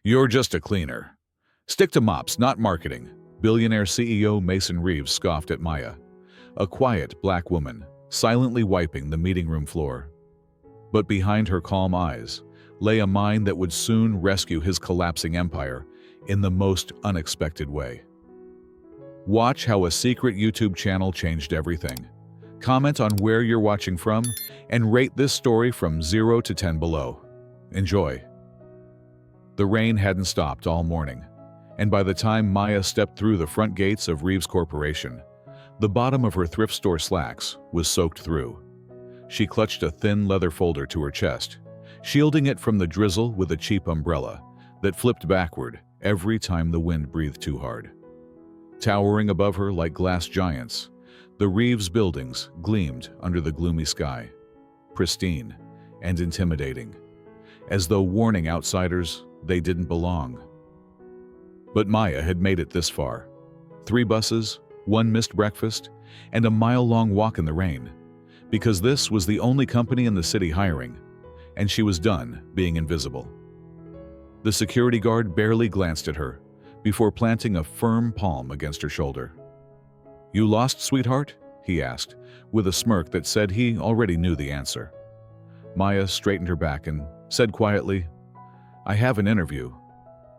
You're just a cleaner. Stick to mops, not marketing. Billionaire CEO Mason Reeves scoffed at Maya, a quiet black woman, silently wiping the meeting room floor. But behind her calm eyes lay a mind that would soon rescue his collapsing empire in the most unexpected way. Watch how a secret YouTube channel changed everything. Comment on where you're watching from and rate this story from 0 to 10 below. Enjoy. The rain hadn't stopped all morning, and by the time Maya stepped through the front gates of Reeves Corporation, the bottom of her thrift store slacks was soaked through. She clutched a thin leather folder to her chest, shielding it from the drizzle with a cheap umbrella that flipped backward every time the wind breathed too hard. Towering above her like glass giants, the Reeves buildings gleamed under the gloomy sky, pristine and intimidating, as though warning outsiders they didn't belong. But Maya had made it this far. 3 buses, 1 missed breakfast, and a mile-long walk in the rain, because this was the only company in the city hiring, and she was done being invisible. The security guard barely glanced at her before planting a firm palm against her shoulder. "You lost, sweetheart?" he asked, with a smirk that said he already knew the answer. Maya straightened her back and said quietly, "I have an interview.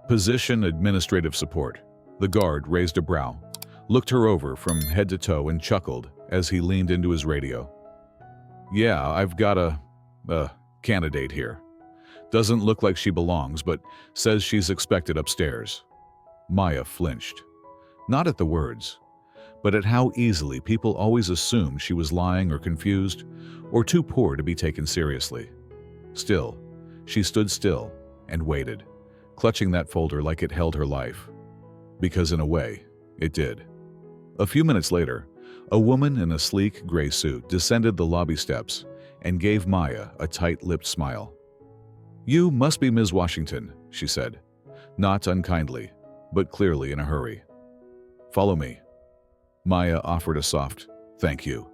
Position administrative support." The guard raised a brow, looked her over from head to toe, and chuckled as he leaned into his radio. "Yeah, I've got a candidate here. Doesn't look like she belongs, but says she's expected upstairs." Maya flinched, not at the words, but at how easily people always assumed she was lying or confused or too poor to be taken seriously. Still, she stood still and waited, clutching that folder like it held her life. Because in a way, it did. A few minutes later, a woman in a sleek gray suit descended the lobby steps and gave Maya a tight-lipped smile. "You must be Ms. Washington," she said, not unkindly, but clearly in a hurry. "Follow me." Maya offered a soft, "Thank you,"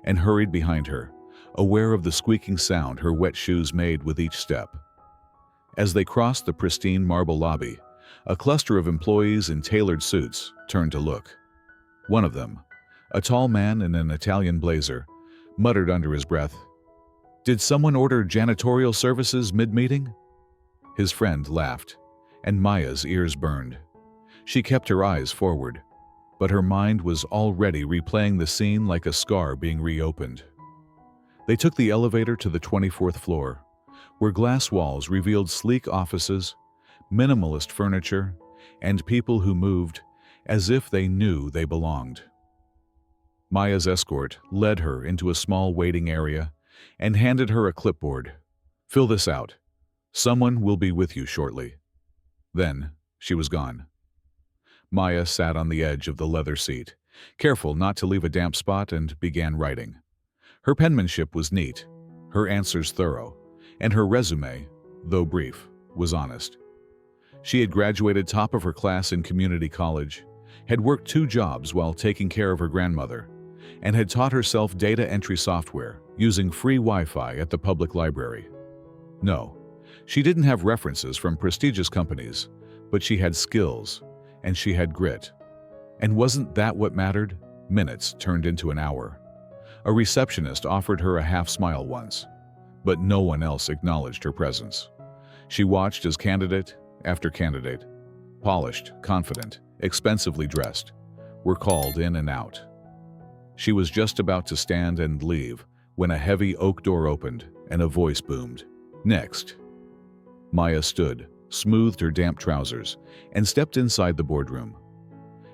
and hurried behind her, aware of the squeaking sound her wet shoes made with each step. As they crossed the pristine marble lobby, a cluster of employees in tailored suits turned to look. One of them, a tall man in an Italian blazer, muttered under his breath, "Did someone order janitorial services mid-meeting?" His friend laughed, and Maya's ears burned. She kept her eyes forward, but her mind was already replaying the scene like a scar being reopened. They took the elevator to the 24th floor, where glass walls revealed sleek offices, minimalist furniture, and people who moved as if they knew they belonged. Maya's escort led her into a small waiting area and handed her a clipboard. "Fill this out. Someone will be with you shortly." Then she was gone. Maya sat on the edge of the leather seat, careful not to leave a damp spot, and began writing. Her penmanship was neat, her answers thorough, and her resume, though brief, was honest. She had graduated top of her class in community college, had worked 2 jobs while taking care of her grandmother, and had taught herself data entry software using free Wi-Fi at the public library. No, she didn't have references from prestigious companies, but she had skills, and she had grit. And wasn't that what mattered? Minutes turned into an hour. A receptionist offered her a half-smile once, but no one else acknowledged her presence. She watched as candidate after candidate, polished, confident, expensively dressed, were called in and out. She was just about to stand and leave when a heavy oak door opened and a voice boomed, "Next." Maya stood, smoothed her damp trousers, and stepped inside the boardroom.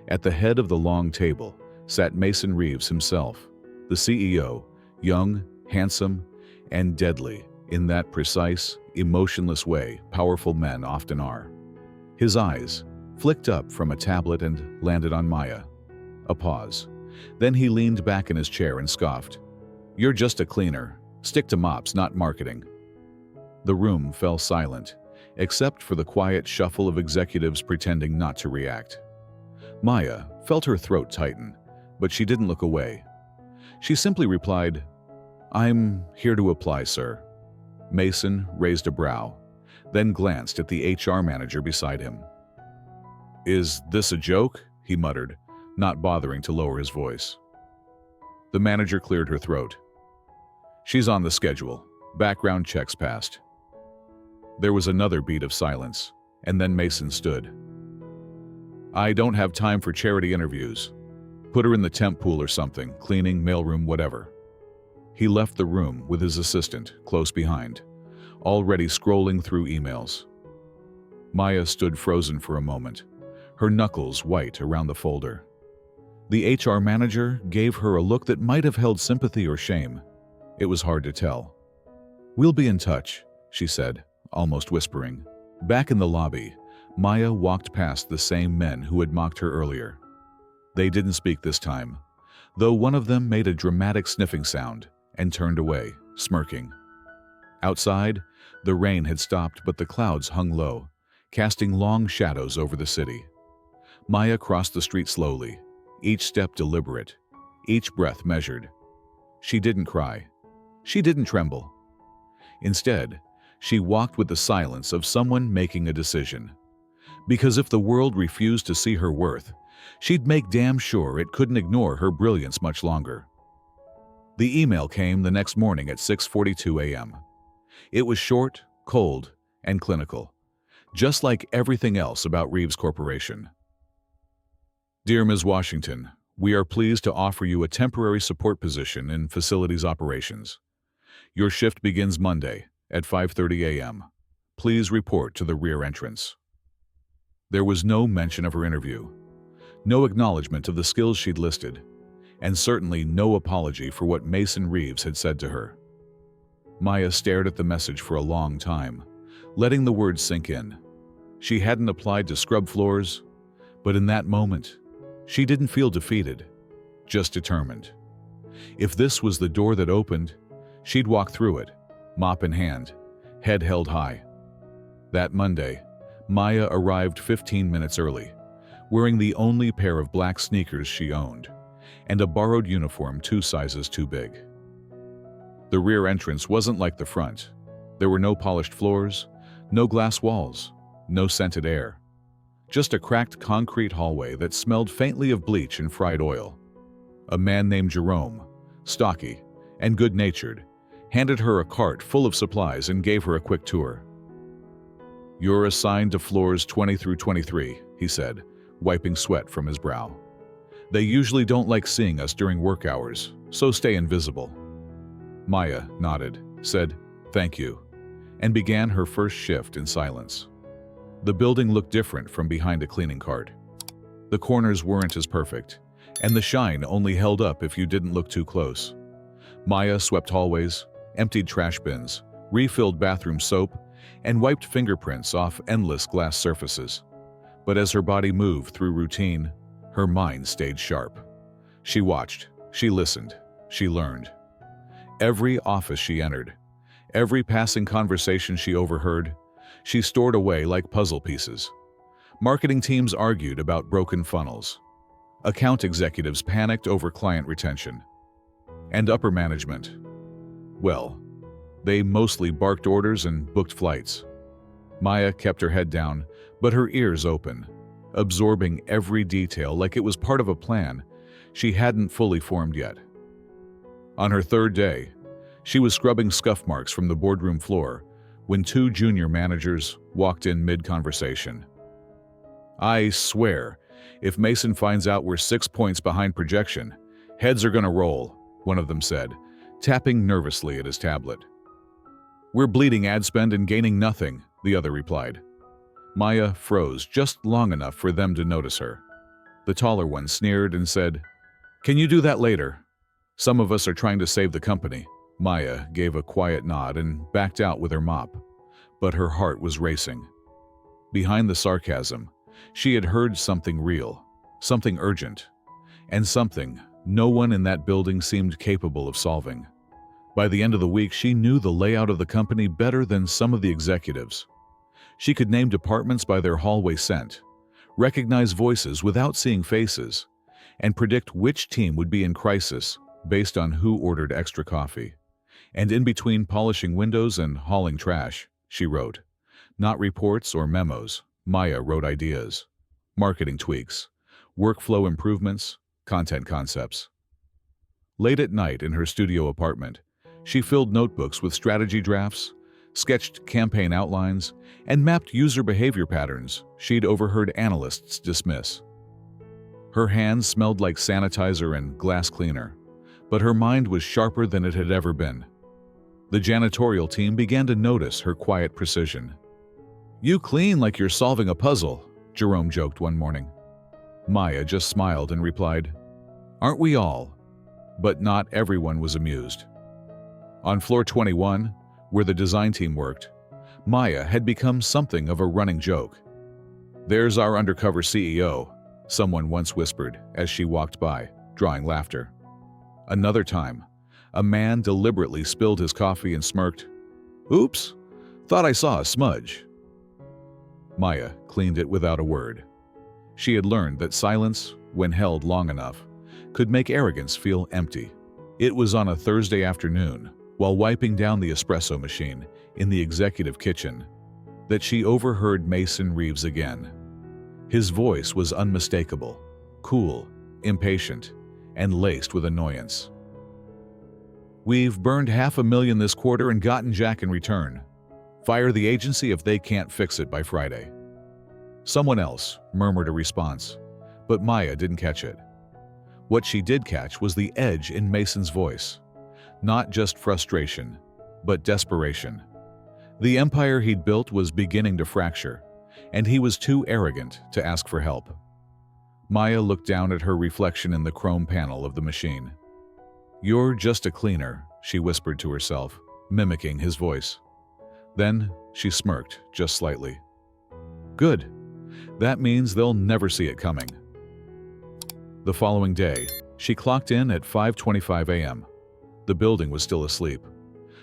At the head of the long table sat Mason Reeves himself, the CEO, young, handsome, and deadly in that precise, emotionless way powerful men often are. His eyes flicked up from a tablet and landed on Maya. A pause. Then he leaned back in his chair and scoffed, "You're just a cleaner. Stick to mops, not marketing." The room fell silent, except for the quiet shuffle of executives pretending not to react. Maya felt her throat tighten, but she didn't look away. She simply replied, "I'm here to apply, sir." Mason raised a brow, then glanced at the HR manager beside him. "Is this a joke?" he muttered, not bothering to lower his voice. The manager cleared her throat. "She's on the schedule. Background checks passed." There was another beat of silence, and then Mason stood. "I don't have time for charity interviews. Put her in the temp pool or something, cleaning, mailroom, whatever." He left the room with his assistant close behind, already scrolling through emails. Maya stood frozen for a moment, her knuckles white around the folder. The HR manager gave her a look that might have held sympathy or shame. It was hard to tell. "We'll be in touch," she said, almost whispering. Back in the lobby, Maya walked past the same men who had mocked her earlier. They didn't speak this time, though one of them made a dramatic sniffing sound and turned away, smirking. Outside, the rain had stopped, but the clouds hung low, casting long shadows over the city. Maya crossed the street slowly, each step deliberate, each breath measured. She didn't cry. She didn't tremble. Instead, she walked with the silence of someone making a decision. Because if the world refused to see her worth, she'd make damn sure it couldn't ignore her brilliance much longer. The email came the next morning at 6:42 a.m. It was short, cold, and clinical, just like everything else about Reeves Corporation. "Dear Ms. Washington, we are pleased to offer you a temporary support position in facilities operations. Your shift begins Monday at 5:30 a.m. Please report to the rear entrance." There was no mention of her interview, no acknowledgement of the skills she'd listed, and certainly no apology for what Mason Reeves had said to her. Maya stared at the message for a long time, letting the words sink in. She hadn't applied to scrub floors, but in that moment, she didn't feel defeated, just determined. If this was the door that opened, she'd walk through it, mop in hand, head held high. That Monday, Maya arrived 15 minutes early, wearing the only pair of black sneakers she owned, and a borrowed uniform 2 sizes too big. The rear entrance wasn't like the front. There were no polished floors, no glass walls, no scented air. Just a cracked concrete hallway that smelled faintly of bleach and fried oil. A man named Jerome, stocky and good-natured, handed her a cart full of supplies and gave her a quick tour. "You're assigned to floors 20 through 23, he said, wiping sweat from his brow. "They usually don't like seeing us during work hours, so stay invisible." Maya nodded, said, "Thank you," and began her first shift in silence. The building looked different from behind a cleaning cart. The corners weren't as perfect, and the shine only held up if you didn't look too close. Maya swept hallways, emptied trash bins, refilled bathroom soap, and wiped fingerprints off endless glass surfaces. But as her body moved through routine, her mind stayed sharp. She watched, she listened, she learned. Every office she entered, every passing conversation she overheard, she stored away like puzzle pieces. Marketing teams argued about broken funnels. Account executives panicked over client retention. And upper management, well, they mostly barked orders and booked flights. Maya kept her head down, but her ears open, absorbing every detail like it was part of a plan she hadn't fully formed yet. On her third day, she was scrubbing scuff marks from the boardroom floor when 2 junior managers walked in mid-conversation. "I swear, if Mason finds out we're 6 points behind projection, heads are gonna roll," one of them said, tapping nervously at his tablet. "We're bleeding ad spend and gaining nothing," the other replied. Maya froze just long enough for them to notice her. The taller one sneered and said, "Can you do that later? Some of us are trying to save the company." Maya gave a quiet nod and backed out with her mop, but her heart was racing. Behind the sarcasm, she had heard something real, something urgent, and something no one in that building seemed capable of solving. By the end of the week, she knew the layout of the company better than some of the executives. She could name departments by their hallway scent, recognize voices without seeing faces, and predict which team would be in crisis based on who ordered extra coffee. And in between polishing windows and hauling trash, she wrote, Not reports or memos, Maya wrote ideas, marketing tweaks, workflow improvements, content concepts. Late at night in her studio apartment, she filled notebooks with strategy drafts, sketched campaign outlines, and mapped user behavior patterns she'd overheard analysts dismiss. Her hands smelled like sanitizer and glass cleaner, but her mind was sharper than it had ever been. The janitorial team began to notice her quiet precision. "You clean like you're solving a puzzle," Jerome joked one morning. Maya just smiled and replied, "Aren't we all?" But not everyone was amused. On floor 21, where the design team worked, Maya had become something of a running joke. "There's our undercover CEO," someone once whispered as she walked by, drawing laughter. Another time, a man deliberately spilled his coffee and smirked, "Oops, thought I saw a smudge." Maya cleaned it without a word. She had learned that silence, when held long enough, could make arrogance feel empty. It was on a Thursday afternoon, while wiping down the espresso machine in the executive kitchen, that she overheard Mason Reeves again. His voice was unmistakable, cool, impatient, and laced with annoyance. "We've burned $500,000 this quarter and gotten jack in return. Fire the agency if they can't fix it by Friday." Someone else murmured a response, but Maya didn't catch it. What she did catch was the edge in Mason's voice. Not just frustration, but desperation. The empire he'd built was beginning to fracture, and he was too arrogant to ask for help. Maya looked down at her reflection in the chrome panel of the machine. "You're just a cleaner," she whispered to herself, mimicking his voice. Then she smirked just slightly. "Good. That means they'll never see it coming." The following day, she clocked in at 5:25 a.m. The building was still asleep.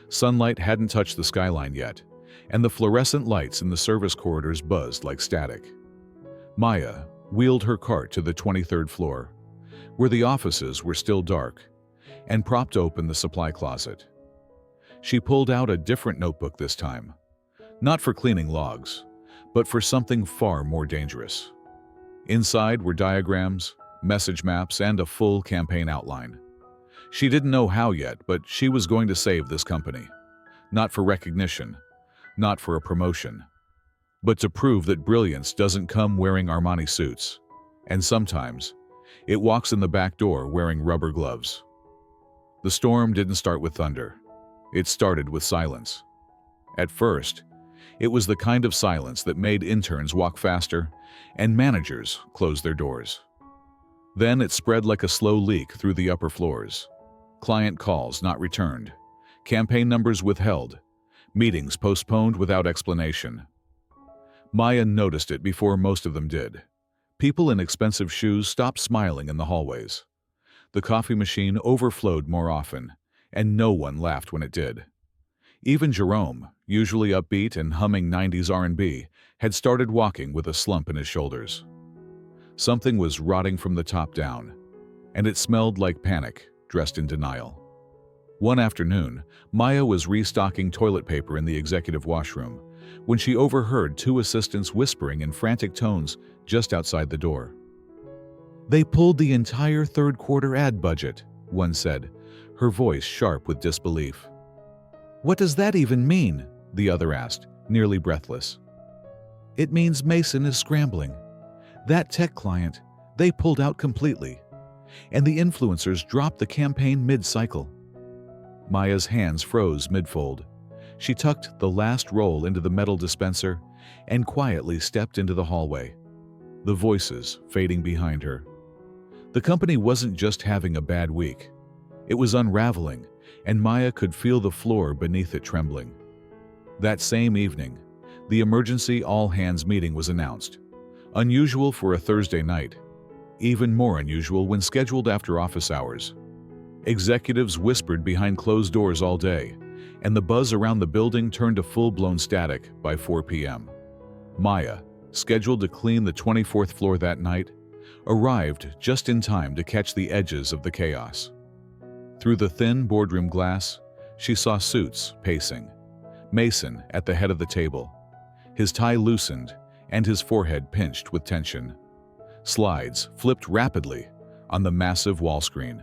Sunlight hadn't touched the skyline yet, and the fluorescent lights in the service corridors buzzed like static. Maya wheeled her cart to the 23rd floor, where the offices were still dark, and propped open the supply closet. She pulled out a different notebook this time, not for cleaning logs, but for something far more dangerous. Inside were diagrams, message maps, and a full campaign outline. She didn't know how yet, but she was going to save this company. Not for recognition, not for a promotion, but to prove that brilliance doesn't come wearing Armani suits, and sometimes it walks in the back door wearing rubber gloves. The storm didn't start with thunder. It started with silence. At first, it was the kind of silence that made interns walk faster and managers close their doors. Then it spread like a slow leak through the upper floors. Client calls not returned, campaign numbers withheld, meetings postponed without explanation. Maya noticed it before most of them did. People in expensive shoes stopped smiling in the hallways. The coffee machine overflowed more often, and no one laughed when it did. Even Jerome, usually upbeat and humming 90s R&B, had started walking with a slump in his shoulders. Something was rotting from the top down, and it smelled like panic, dressed in denial. One afternoon, Maya was restocking toilet paper in the executive washroom when she overheard two assistants whispering in frantic tones just outside the door. "They pulled the entire third quarter ad budget," one said, her voice sharp with disbelief. "What does that even mean?" the other asked, nearly breathless. "It means Mason is scrambling. That tech client, they pulled out completely, and the influencers dropped the campaign mid-cycle." Maya's hands froze mid-fold. She tucked the last roll into the metal dispenser and quietly stepped into the hallway, the voices fading behind her. The company wasn't just having a bad week. It was unraveling, and Maya could feel the floor beneath it trembling. That same evening, the emergency all-hands meeting was announced. Unusual for a Thursday night, even more unusual when scheduled after office hours. Executives whispered behind closed doors all day, and the buzz around the building turned to full-blown static by 4 p.m. Maya, scheduled to clean the 24th floor that night, arrived just in time to catch the edges of the chaos. Through the thin boardroom glass, she saw suits pacing. Mason at the head of the table, His tie loosened, and his forehead pinched with tension. Slides flipped rapidly on the massive wall screen.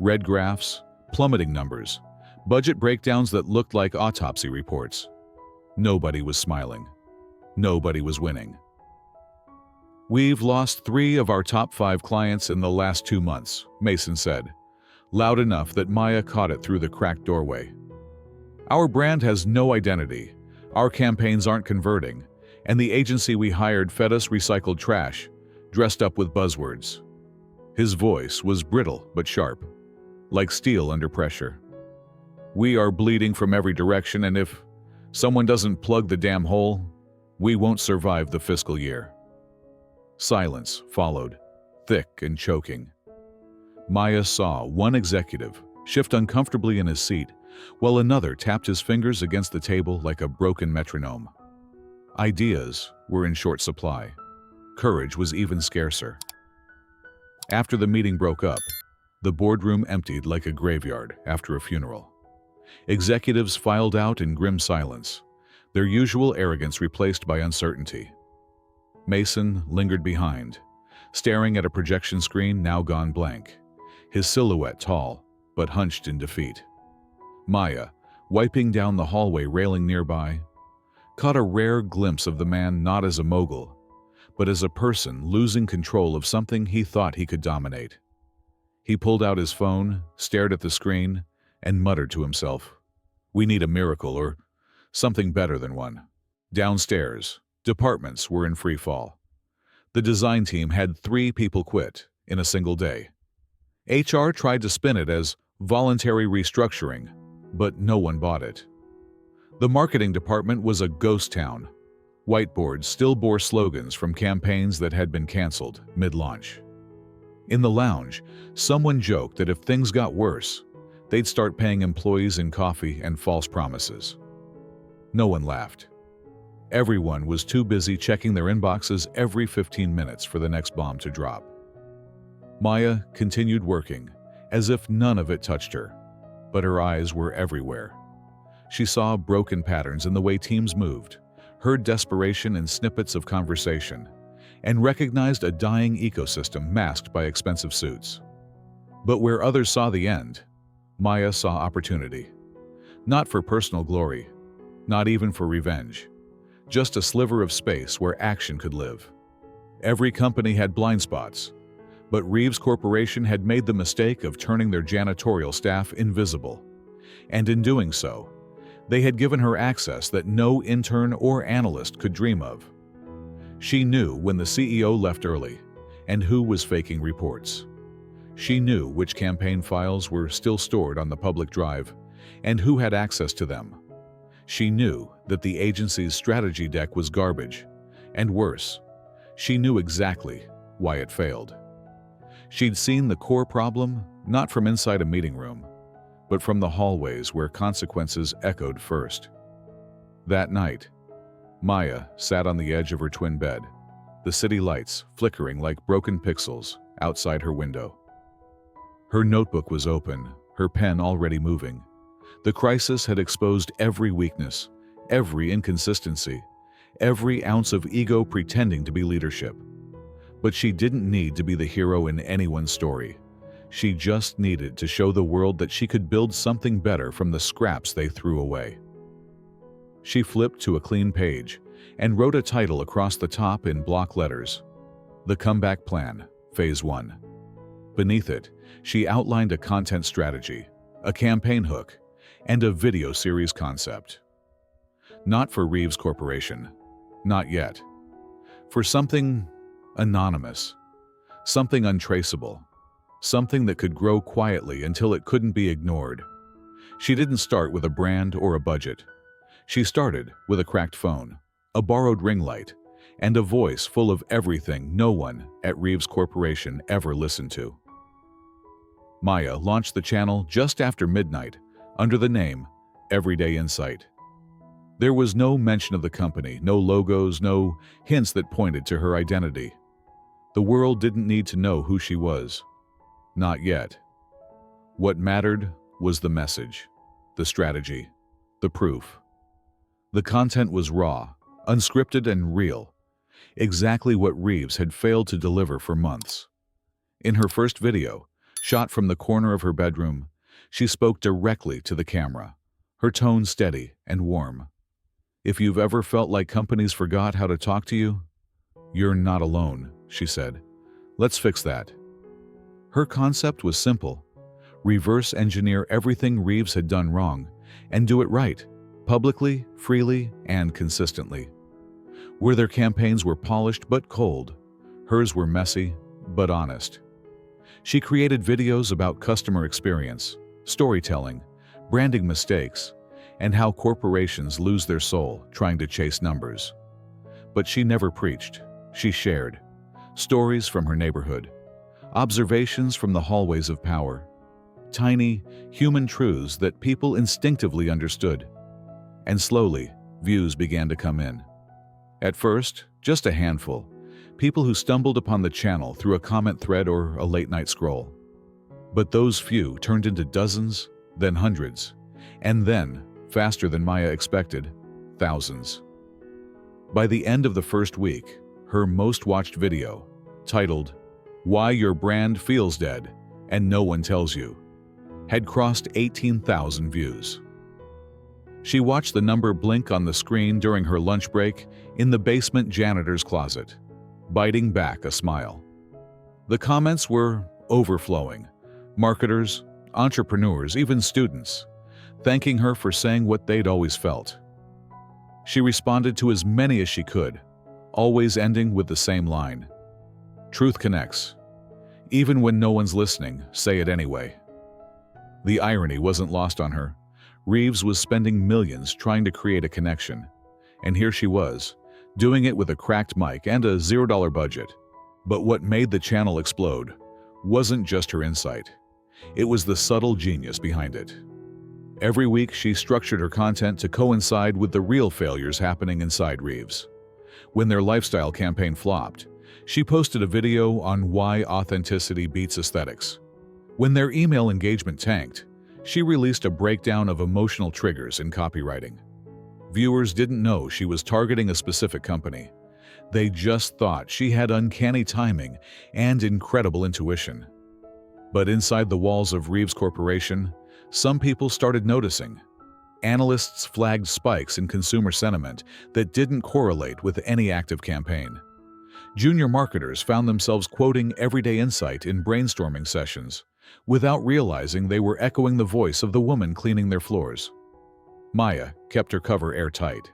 Red graphs, plummeting numbers, budget breakdowns that looked like autopsy reports. Nobody was smiling. Nobody was winning. "We've lost 3 of our top 5 clients in the last 2 months," Mason said, loud enough that Maya caught it through the cracked doorway. "Our brand has no identity, our campaigns aren't converting, and the agency we hired fed us recycled trash, dressed up with buzzwords." His voice was brittle but sharp, like steel under pressure. "We are bleeding from every direction, and if someone doesn't plug the damn hole, we won't survive the fiscal year." Silence followed, thick and choking. Maya saw one executive shift uncomfortably in his seat, while another tapped his fingers against the table like a broken metronome. Ideas were in short supply. Courage was even scarcer. After the meeting broke up, the boardroom emptied like a graveyard after a funeral. Executives filed out in grim silence, their usual arrogance replaced by uncertainty. Mason lingered behind, staring at a projection screen now gone blank, his silhouette tall but hunched in defeat. Maya, wiping down the hallway railing nearby, caught a rare glimpse of the man not as a mogul, but as a person losing control of something he thought he could dominate. He pulled out his phone, stared at the screen, and muttered to himself, "We need a miracle or something better than one." Downstairs, departments were in free fall. The design team had 3 people quit in a single day. HR tried to spin it as voluntary restructuring, but no one bought it. The marketing department was a ghost town. Whiteboards still bore slogans from campaigns that had been canceled mid-launch. In the lounge, someone joked that if things got worse, they'd start paying employees in coffee and false promises. No one laughed. Everyone was too busy checking their inboxes every 15 minutes for the next bomb to drop. Maya continued working, as if none of it touched her, but her eyes were everywhere. She saw broken patterns in the way teams moved, heard desperation in snippets of conversation, and recognized a dying ecosystem masked by expensive suits. But where others saw the end, Maya saw opportunity. Not for personal glory, not even for revenge. Just a sliver of space where action could live. Every company had blind spots, but Reeves Corporation had made the mistake of turning their janitorial staff invisible. And in doing so, they had given her access that no intern or analyst could dream of. She knew when the CEO left early and who was faking reports. She knew which campaign files were still stored on the public drive and who had access to them. She knew that the agency's strategy deck was garbage, and worse, she knew exactly why it failed. She'd seen the core problem not from inside a meeting room, but from the hallways where consequences echoed first. That night, Maya sat on the edge of her twin bed, the city lights flickering like broken pixels outside her window. Her notebook was open, her pen already moving. The crisis had exposed every weakness, every inconsistency, every ounce of ego pretending to be leadership. But she didn't need to be the hero in anyone's story. She just needed to show the world that she could build something better from the scraps they threw away. She flipped to a clean page and wrote a title across the top in block letters: The Comeback Plan, Phase 1. Beneath it, she outlined a content strategy, a campaign hook, and a video series concept. Not for Reeves Corporation. Not yet. For something anonymous. Something untraceable. Something that could grow quietly until it couldn't be ignored. She didn't start with a brand or a budget. She started with a cracked phone, a borrowed ring light, and a voice full of everything no one at Reeves Corporation ever listened to. Maya launched the channel just after midnight under the name Everyday Insight. There was no mention of the company, no logos, no hints that pointed to her identity. The world didn't need to know who she was. Not yet. What mattered was the message, the strategy, the proof. The content was raw, unscripted and real, exactly what Reeves had failed to deliver for months. In her first video, shot from the corner of her bedroom, she spoke directly to the camera, her tone steady and warm. "If you've ever felt like companies forgot how to talk to you, you're not alone," she said. "Let's fix that." Her concept was simple: reverse engineer everything Reeves had done wrong and do it right, publicly, freely, and consistently. Where their campaigns were polished but cold, hers were messy but honest. She created videos about customer experience, storytelling, branding mistakes, and how corporations lose their soul trying to chase numbers. But she never preached. She shared stories from her neighborhood, observations from the hallways of power, tiny, human truths that people instinctively understood. And slowly, views began to come in. At first, just a handful, people who stumbled upon the channel through a comment thread or a late-night scroll. But those few turned into dozens, then hundreds, and then, faster than Maya expected, thousands. By the end of the first week, her most watched video, titled "Why Your Brand Feels Dead and No One Tells You," had crossed 18,000 views. She watched the number blink on the screen during her lunch break in the basement janitor's closet, biting back a smile. The comments were overflowing. Marketers, entrepreneurs, even students, thanking her for saying what they'd always felt. She responded to as many as she could, always ending with the same line: "Truth connects. Even when no one's listening, say it anyway." The irony wasn't lost on her. Reeves was spending millions trying to create a connection, and here she was, doing it with a cracked mic and a $0 budget. But what made the channel explode wasn't just her insight. It was the subtle genius behind it. Every week, she structured her content to coincide with the real failures happening inside Reeves. When their lifestyle campaign flopped, she posted a video on why authenticity beats aesthetics. When their email engagement tanked, she released a breakdown of emotional triggers in copywriting. Viewers didn't know she was targeting a specific company. They just thought she had uncanny timing and incredible intuition. But inside the walls of Reeves Corporation, some people started noticing. Analysts flagged spikes in consumer sentiment that didn't correlate with any active campaign. Junior marketers found themselves quoting everyday insight in brainstorming sessions, without realizing they were echoing the voice of the woman cleaning their floors. Maya kept her cover airtight.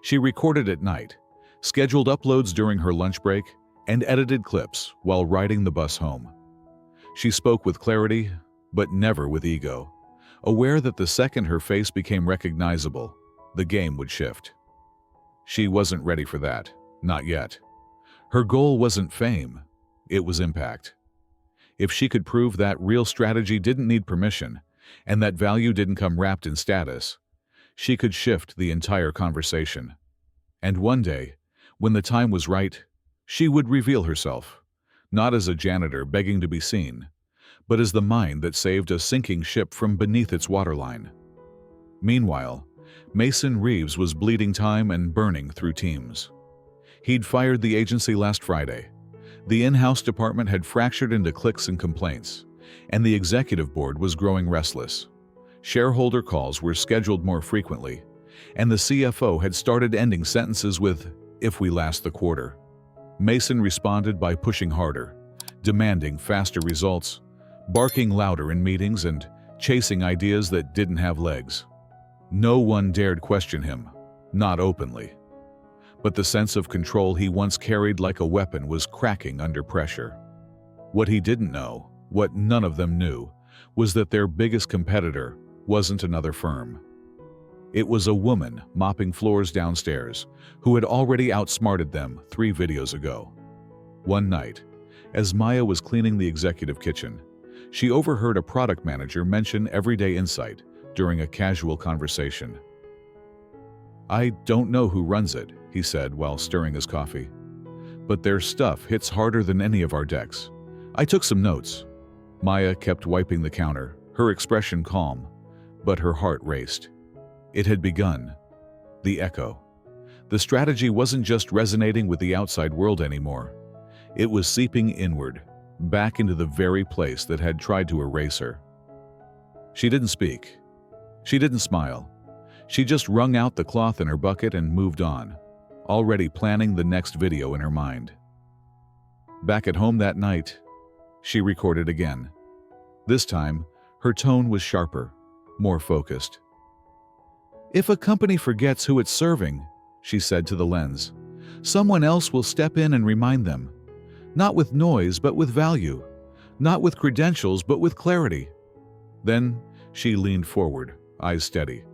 She recorded at night, scheduled uploads during her lunch break, and edited clips while riding the bus home. She spoke with clarity, but never with ego, aware that the second her face became recognizable, the game would shift. She wasn't ready for that, not yet. Her goal wasn't fame, it was impact. If she could prove that real strategy didn't need permission, and that value didn't come wrapped in status, she could shift the entire conversation. And one day, when the time was right, she would reveal herself, not as a janitor begging to be seen, but as the mind that saved a sinking ship from beneath its waterline. Meanwhile, Mason Reeves was bleeding time and burning through teams. He'd fired the agency last Friday. The in-house department had fractured into cliques and complaints, and the executive board was growing restless. Shareholder calls were scheduled more frequently, and the CFO had started ending sentences with, "if we last the quarter." Mason responded by pushing harder, demanding faster results, barking louder in meetings, and chasing ideas that didn't have legs. No one dared question him, not openly. But the sense of control he once carried like a weapon was cracking under pressure. What he didn't know, what none of them knew, was that their biggest competitor wasn't another firm. It was a woman mopping floors downstairs who had already outsmarted them 3 videos ago. One night, as Maya was cleaning the executive kitchen, she overheard a product manager mention everyday insight during a casual conversation. "I don't know who runs it," he said while stirring his coffee, "but their stuff hits harder than any of our decks. I took some notes." Maya kept wiping the counter, her expression calm, but her heart raced. It had begun. The echo. The strategy wasn't just resonating with the outside world anymore. It was seeping inward, back into the very place that had tried to erase her. She didn't speak. She didn't smile. She just wrung out the cloth in her bucket and moved on, already planning the next video in her mind. Back at home that night, she recorded again. This time, her tone was sharper, more focused. "If a company forgets who it's serving," she said to the lens, "someone else will step in and remind them. Not with noise, but with value. Not with credentials, but with clarity." Then she leaned forward, eyes steady.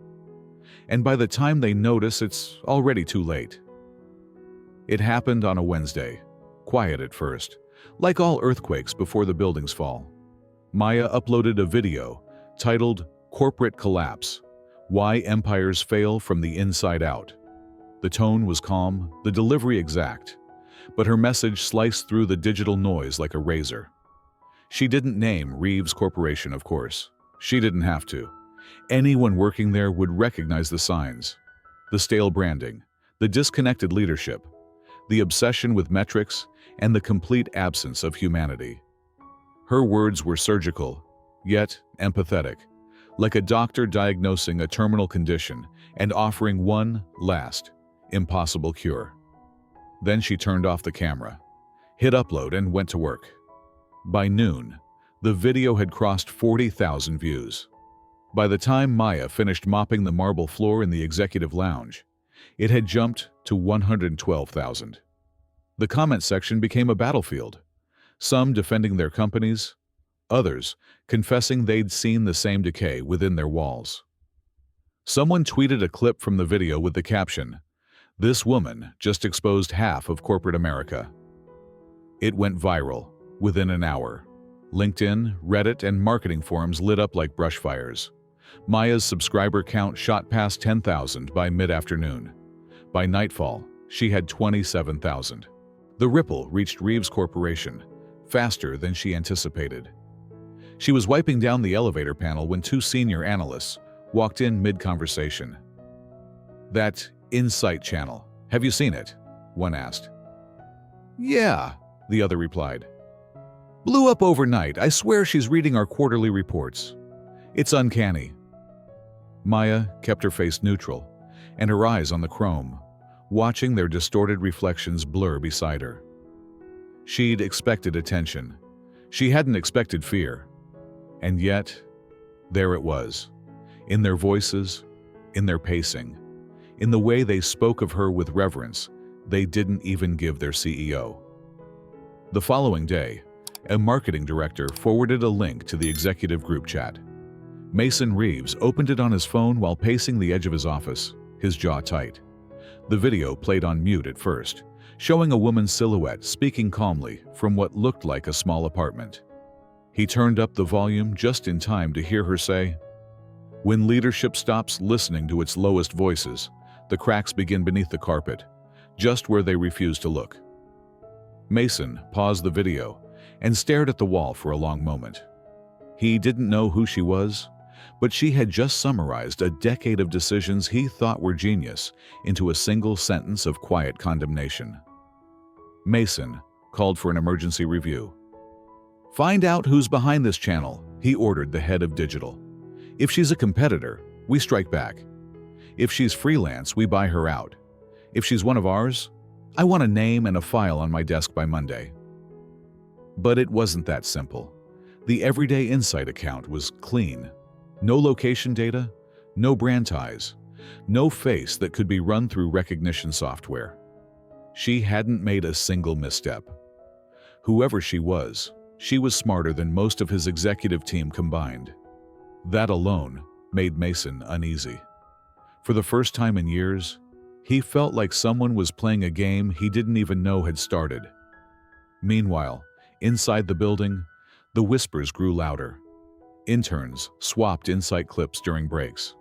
And by the time they notice, it's already too late. It happened on a Wednesday, quiet at first, like all earthquakes before the buildings fall. Maya uploaded a video titled "Corporate Collapse: Why Empires Fail from the Inside Out." The tone was calm, the delivery exact, but her message sliced through the digital noise like a razor. She didn't name Reeves Corporation, of course. She didn't have to. Anyone working there would recognize the signs. The stale branding, the disconnected leadership, the obsession with metrics, and the complete absence of humanity. Her words were surgical, yet empathetic, like a doctor diagnosing a terminal condition and offering one last, impossible cure. Then she turned off the camera, hit upload, and went to work. By noon, the video had crossed 40,000 views. By the time Maya finished mopping the marble floor in the executive lounge, it had jumped to 112,000. The comment section became a battlefield, some defending their companies, others confessing they'd seen the same decay within their walls. Someone tweeted a clip from the video with the caption, "This woman just exposed half of corporate America." It went viral within an hour. LinkedIn, Reddit, and marketing forums lit up like brush fires. Maya's subscriber count shot past 10,000 by mid-afternoon. By nightfall, she had 27,000. The ripple reached Reeves Corporation faster than she anticipated. She was wiping down the elevator panel when two senior analysts walked in mid-conversation. "That Insight channel, have you seen it?" one asked. "Yeah," the other replied. "Blew up overnight. I swear she's reading our quarterly reports. It's uncanny." Maya kept her face neutral and her eyes on the chrome, watching their distorted reflections blur beside her. She'd expected attention. She hadn't expected fear. And yet, there it was, in their voices, in their pacing, in the way they spoke of her with reverence they didn't even give their CEO. The following day, a marketing director forwarded a link to the executive group chat. Mason Reeves opened it on his phone while pacing the edge of his office, his jaw tight. The video played on mute at first, showing a woman's silhouette speaking calmly from what looked like a small apartment. He turned up the volume just in time to hear her say, "When leadership stops listening to its lowest voices, the cracks begin beneath the carpet, just where they refuse to look." Mason paused the video and stared at the wall for a long moment. He didn't know who she was, but she had just summarized a decade of decisions he thought were genius into a single sentence of quiet condemnation. Mason called for an emergency review. "Find out who's behind this channel," he ordered the head of digital. "If she's a competitor, we strike back. If she's freelance, we buy her out. If she's one of ours, I want a name and a file on my desk by Monday." But it wasn't that simple. The Everyday Insight account was clean. No location data, no brand ties, no face that could be run through recognition software. She hadn't made a single misstep. Whoever she was smarter than most of his executive team combined. That alone made Mason uneasy. For the first time in years, he felt like someone was playing a game he didn't even know had started. Meanwhile, inside the building, the whispers grew louder. Interns swapped Insight clips during breaks.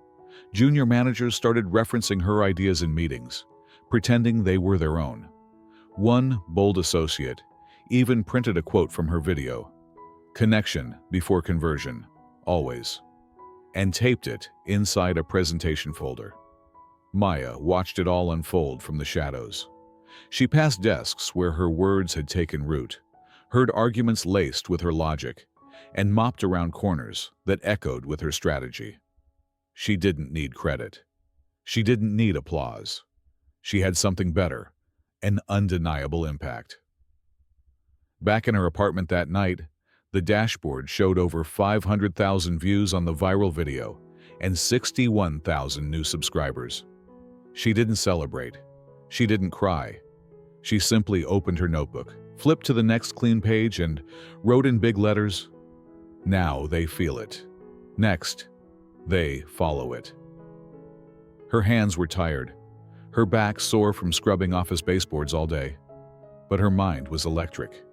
Junior managers started referencing her ideas in meetings, pretending they were their own. One bold associate even printed a quote from her video, "Connection before conversion, always," and taped it inside a presentation folder. Maya watched it all unfold from the shadows. She passed desks where her words had taken root, heard arguments laced with her logic, and mopped around corners that echoed with her strategy. She didn't need credit. She didn't need applause. She had something better, an undeniable impact. Back in her apartment that night, the dashboard showed over 500,000 views on the viral video and 61,000 new subscribers. She didn't celebrate. She didn't cry. She simply opened her notebook, flipped to the next clean page, and wrote in big letters, "Now they feel it. Next, they follow it." Her hands were tired, her back sore from scrubbing office baseboards all day, but her mind was electric.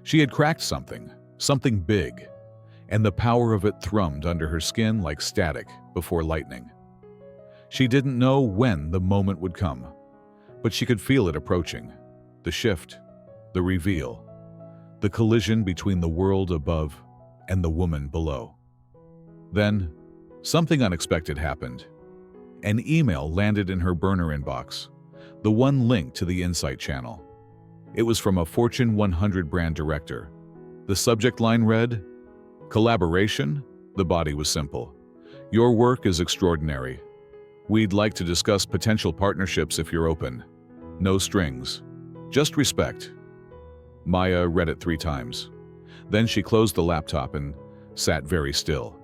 She had cracked something big, and the power of it thrummed under her skin like static before lightning. She didn't know when the moment would come, but she could feel it approaching. The shift, the reveal, the collision between the world above and the woman below. Then, something unexpected happened. An email landed in her burner inbox, the one linked to the Insight channel. It was from a Fortune 100 brand director. The subject line read, "Collaboration?" The body was simple. "Your work is extraordinary. We'd like to discuss potential partnerships if you're open. No strings. Just respect." Maya read it 3 times. Then she closed the laptop and sat very still.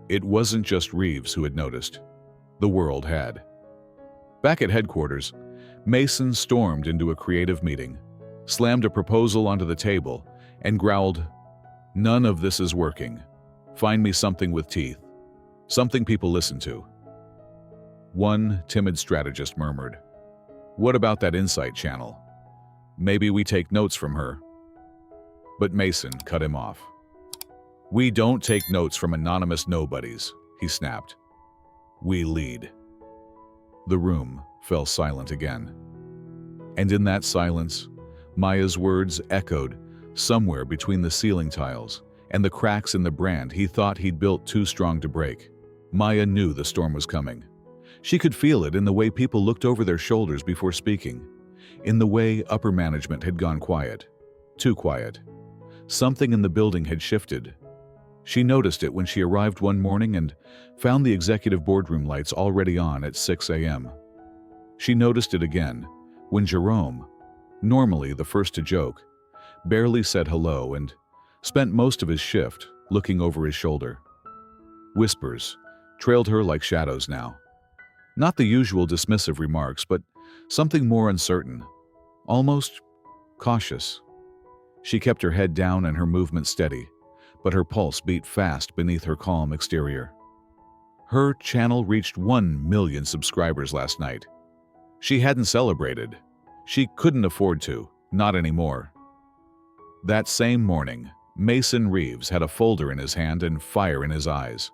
It wasn't just Reeves who had noticed. The world had. Back at headquarters, Mason stormed into a creative meeting, slammed a proposal onto the table, and growled, "None of this is working. Find me something with teeth. Something people listen to." One timid strategist murmured, "What about that Insight channel? Maybe we take notes from her." But Mason cut him off. "We don't take notes from anonymous nobodies," he snapped. "We lead." The room fell silent again. And in that silence, Maya's words echoed somewhere between the ceiling tiles and the cracks in the brand he thought he'd built too strong to break. Maya knew the storm was coming. She could feel it in the way people looked over their shoulders before speaking, in the way upper management had gone quiet, too quiet. Something in the building had shifted. She noticed it when she arrived one morning and found the executive boardroom lights already on at 6 a.m. She noticed it again when Jerome, normally the first to joke, barely said hello and spent most of his shift looking over his shoulder. Whispers trailed her like shadows now. Not the usual dismissive remarks, but something more uncertain, almost cautious. She kept her head down and her movement steady, but her pulse beat fast beneath her calm exterior. Her channel reached 1 million subscribers last night. She hadn't celebrated. She couldn't afford to, not anymore. That same morning, Mason Reeves had a folder in his hand and fire in his eyes.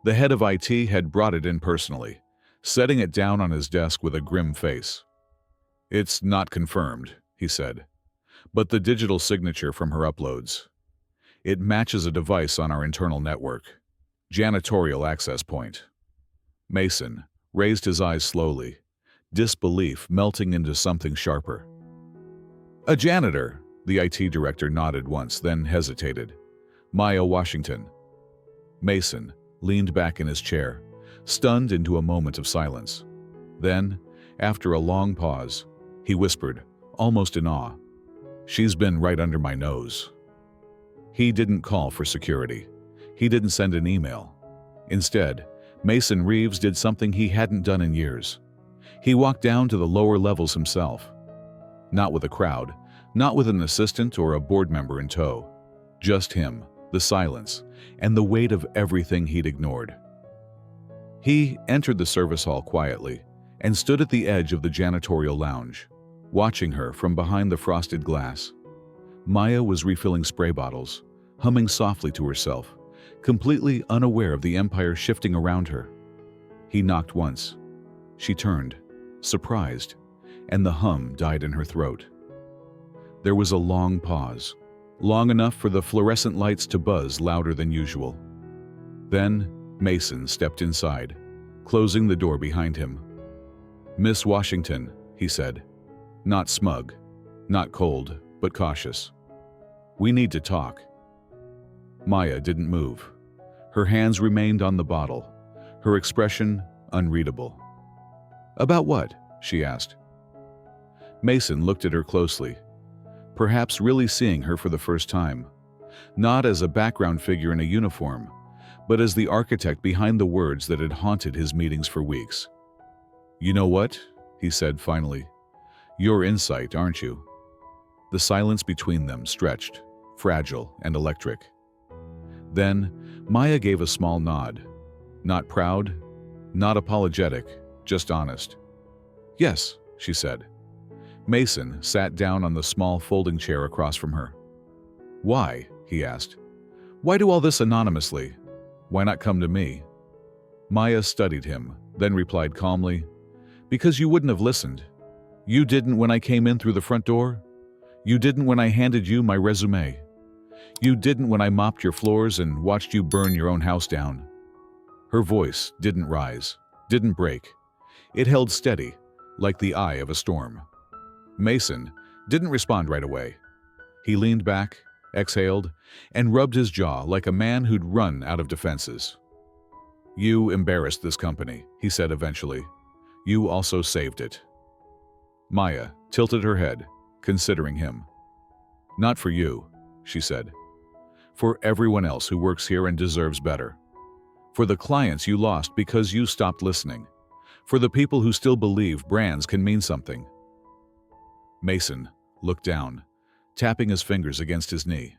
The head of IT had brought it in personally, setting it down on his desk with a grim face. "It's not confirmed," he said, "but the digital signature from her uploads. It matches a device on our internal network. Janitorial access point." Mason raised his eyes slowly, disbelief melting into something sharper. "A janitor," the IT director nodded once, then hesitated. "Maya Washington." Mason leaned back in his chair, stunned into a moment of silence. Then, after a long pause, he whispered, almost in awe, "She's been right under my nose." He didn't call for security. He didn't send an email. Instead, Mason Reeves did something he hadn't done in years. He walked down to the lower levels himself. Not with a crowd, not with an assistant or a board member in tow. Just him, the silence, and the weight of everything he'd ignored. He entered the service hall quietly and stood at the edge of the janitorial lounge, watching her from behind the frosted glass. Maya was refilling spray bottles, humming softly to herself, completely unaware of the empire shifting around her. He knocked once. She turned, surprised, and the hum died in her throat. There was a long pause, long enough for the fluorescent lights to buzz louder than usual. Then Mason stepped inside, closing the door behind him. "Miss Washington," he said, not smug, not cold, but cautious. "We need to talk." Maya didn't move. Her hands remained on the bottle, her expression unreadable. "About what?" she asked. Mason looked at her closely, perhaps really seeing her for the first time, not as a background figure in a uniform, but as the architect behind the words that had haunted his meetings for weeks. "You know what?" he said finally. "You're insight, aren't you?" The silence between them stretched, fragile and electric. Then Maya gave a small nod. Not proud, not apologetic, just honest. "Yes," she said. Mason sat down on the small folding chair across from her. "Why?" he asked. "Why do all this anonymously? Why not come to me?" Maya studied him, then replied calmly, "Because you wouldn't have listened. You didn't when I came in through the front door. You didn't when I handed you my resume. You didn't when I mopped your floors and watched you burn your own house down." Her voice didn't rise, didn't break. It held steady, like the eye of a storm. Mason didn't respond right away. He leaned back, exhaled, and rubbed his jaw like a man who'd run out of defenses. "You embarrassed this company," he said eventually. "You also saved it." Maya tilted her head, considering him. "Not for you," she said. "For everyone else who works here and deserves better. For the clients you lost because you stopped listening. For the people who still believe brands can mean something." Mason looked down, tapping his fingers against his knee.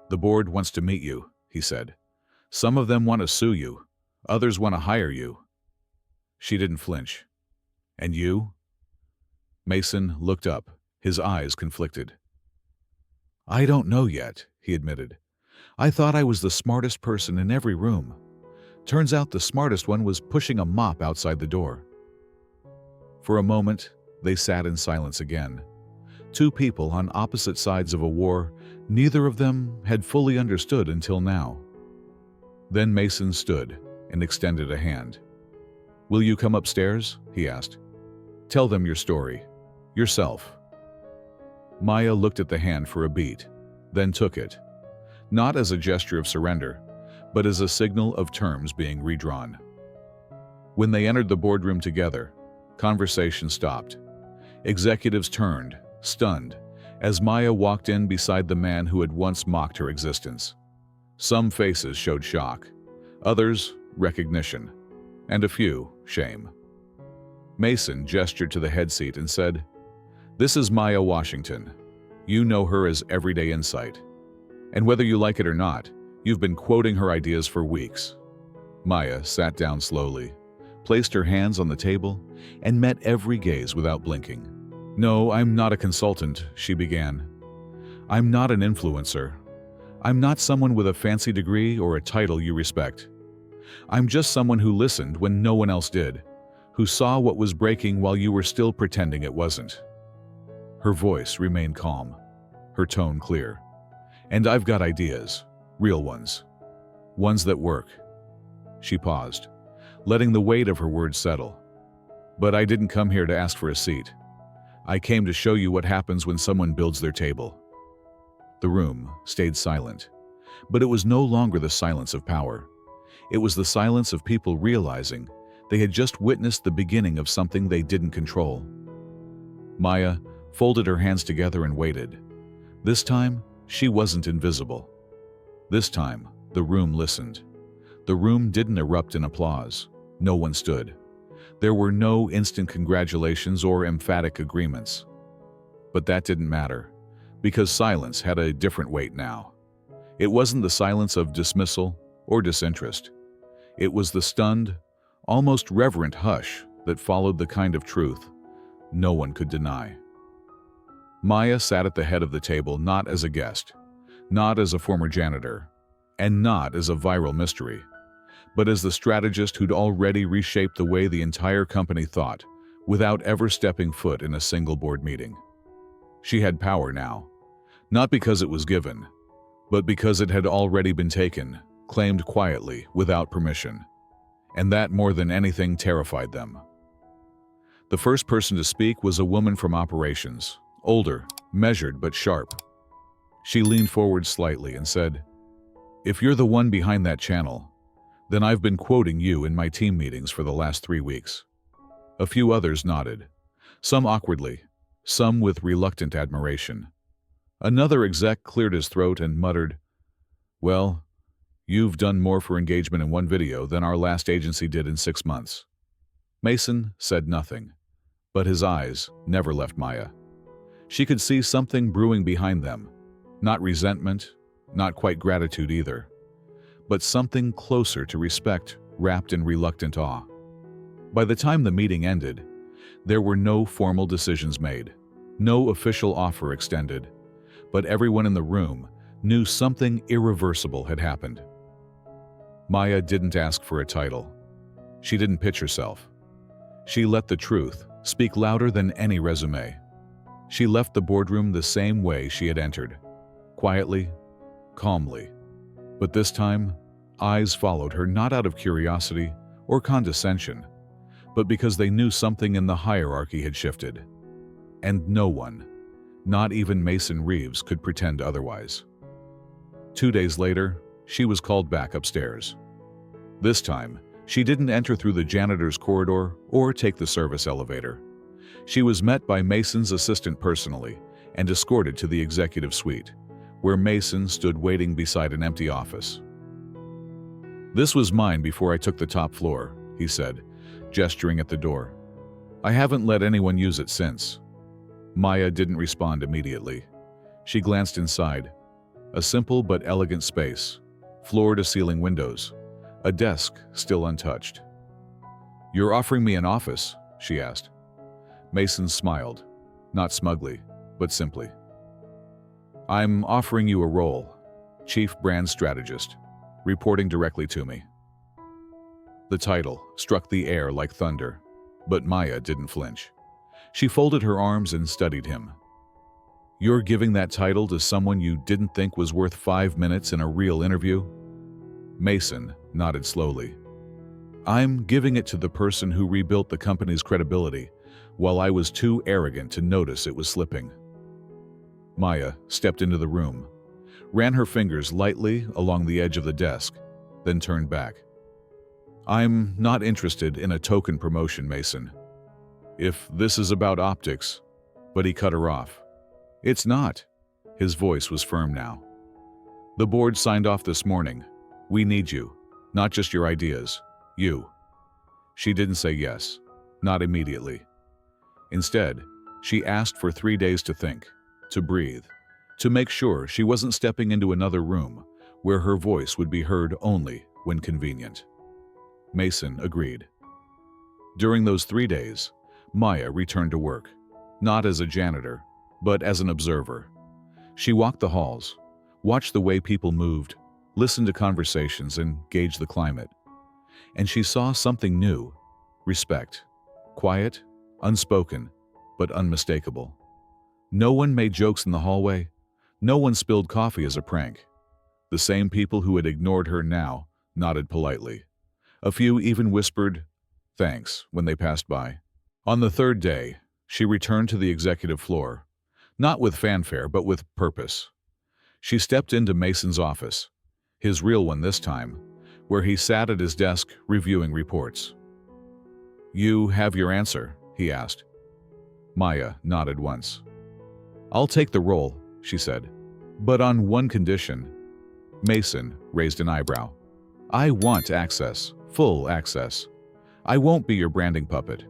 "The board wants to meet you," he said. "Some of them want to sue you. Others want to hire you." She didn't flinch. "And you?" Mason looked up, his eyes conflicted. "I don't know yet," he admitted. "I thought I was the smartest person in every room. Turns out the smartest one was pushing a mop outside the door." For a moment, they sat in silence again. Two people on opposite sides of a war neither of them had fully understood until now. Then Mason stood and extended a hand. "Will you come upstairs?" he asked. "Tell them your story. Yourself." Maya looked at the hand for a beat, then took it, not as a gesture of surrender, but as a signal of terms being redrawn. When they entered the boardroom together, conversation stopped. Executives turned, stunned, as Maya walked in beside the man who had once mocked her existence. Some faces showed shock, others recognition, and a few shame. Mason gestured to the head seat and said, "This is Maya Washington. You know her as everyday insight. And whether you like it or not, you've been quoting her ideas for weeks." Maya sat down slowly, placed her hands on the table, and met every gaze without blinking. "No, I'm not a consultant," she began. "I'm not an influencer. I'm not someone with a fancy degree or a title you respect. I'm just someone who listened when no one else did, who saw what was breaking while you were still pretending it wasn't." Her voice remained calm, her tone clear. "And I've got ideas, real ones. Ones that work." She paused, letting the weight of her words settle. "But I didn't come here to ask for a seat. I came to show you what happens when someone builds their table." The room stayed silent, but it was no longer the silence of power. It was the silence of people realizing they had just witnessed the beginning of something they didn't control. Maya folded her hands together and waited. This time, she wasn't invisible. This time, the room listened. The room didn't erupt in applause. No one stood. There were no instant congratulations or emphatic agreements. But that didn't matter, because silence had a different weight now. It wasn't the silence of dismissal or disinterest. It was the stunned, almost reverent hush that followed the kind of truth no one could deny. Maya sat at the head of the table not as a guest, not as a former janitor, and not as a viral mystery, but as the strategist who'd already reshaped the way the entire company thought without ever stepping foot in a single board meeting. She had power now, not because it was given, but because it had already been taken, claimed quietly, without permission. And that more than anything terrified them. The first person to speak was a woman from operations, older, measured but sharp. She leaned forward slightly and said, "If you're the one behind that channel, then I've been quoting you in my team meetings for the last 3 weeks." A few others nodded, some awkwardly, some with reluctant admiration. Another exec cleared his throat and muttered, "Well, you've done more for engagement in one video than our last agency did in 6 months." Mason said nothing, but his eyes never left Maya. She could see something brewing behind them, not resentment, not quite gratitude either, but something closer to respect wrapped in reluctant awe. By the time the meeting ended, there were no formal decisions made, no official offer extended, but everyone in the room knew something irreversible had happened. Maya didn't ask for a title. She didn't pitch herself. She let the truth speak louder than any resume. She left the boardroom the same way she had entered, quietly, calmly. But this time, eyes followed her not out of curiosity or condescension, but because they knew something in the hierarchy had shifted. And no one, not even Mason Reeves, could pretend otherwise. 2 days later, she was called back upstairs. This time, she didn't enter through the janitor's corridor or take the service elevator. She was met by Mason's assistant personally and escorted to the executive suite, where Mason stood waiting beside an empty office. "This was mine before I took the top floor," he said, gesturing at the door. "I haven't let anyone use it since." Maya didn't respond immediately. She glanced inside. A simple but elegant space, floor-to-ceiling windows, a desk still untouched. "You're offering me an office?" she asked. Mason smiled, not smugly, but simply. "I'm offering you a role, Chief Brand Strategist, reporting directly to me." The title struck the air like thunder, but Maya didn't flinch. She folded her arms and studied him. "You're giving that title to someone you didn't think was worth 5 minutes in a real interview?" Mason nodded slowly. "I'm giving it to the person who rebuilt the company's credibility while I was too arrogant to notice it was slipping." Maya stepped into the room, ran her fingers lightly along the edge of the desk, then turned back. "I'm not interested in a token promotion, Mason. If this is about optics..." But he cut her off. "It's not." His voice was firm now. "The board signed off this morning. We need you, not just your ideas. You." She didn't say yes, not immediately. Instead, she asked for 3 days to think, to breathe, to make sure she wasn't stepping into another room where her voice would be heard only when convenient. Mason agreed. During those 3 days, Maya returned to work, not as a janitor, but as an observer. She walked the halls, watched the way people moved, listened to conversations, and gauged the climate. And she saw something new: respect. Quiet, unspoken, but unmistakable. No one made jokes in the hallway. No one spilled coffee as a prank. The same people who had ignored her now nodded politely. A few even whispered, "Thanks," when they passed by. On the 3rd day, she returned to the executive floor, not with fanfare, but with purpose. She stepped into Mason's office, his real one this time, where he sat at his desk reviewing reports. "You have your answer?" he asked. Maya nodded once. "I'll take the role," she said, "but on one condition." Mason raised an eyebrow. "I want access, full access. I won't be your branding puppet.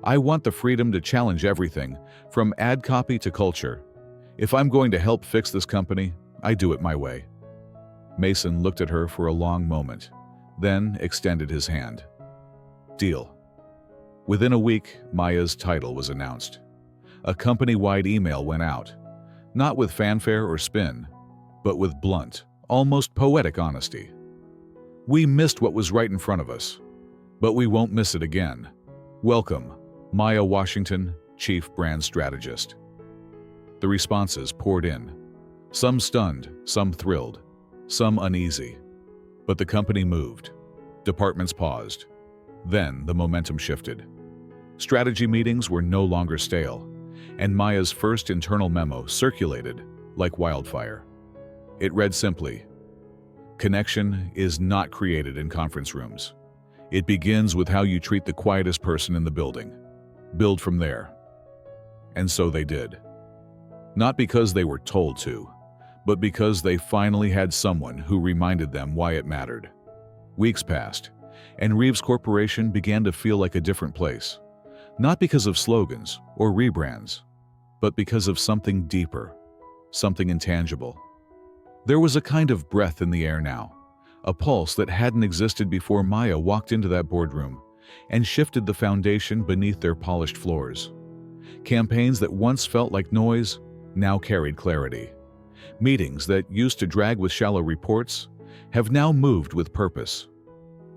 I want the freedom to challenge everything, from ad copy to culture. If I'm going to help fix this company, I do it my way." Mason looked at her for a long moment, then extended his hand. "Deal." Within a week, Maya's title was announced. A company-wide email went out, not with fanfare or spin, but with blunt, almost poetic honesty. "We missed what was right in front of us, but we won't miss it again. Welcome, Maya Washington, Chief Brand Strategist." The responses poured in, some stunned, some thrilled, some uneasy. But the company moved. Departments paused. Then the momentum shifted. Strategy meetings were no longer stale, and Maya's first internal memo circulated like wildfire. It read simply, "Connection is not created in conference rooms. It begins with how you treat the quietest person in the building. Build from there." And so they did. Not because they were told to, but because they finally had someone who reminded them why it mattered. Weeks passed, and Reeves Corporation began to feel like a different place. Not because of slogans or rebrands, but because of something deeper, something intangible. There was a kind of breath in the air now, a pulse that hadn't existed before Maya walked into that boardroom and shifted the foundation beneath their polished floors. Campaigns that once felt like noise now carried clarity. Meetings that used to drag with shallow reports have now moved with purpose.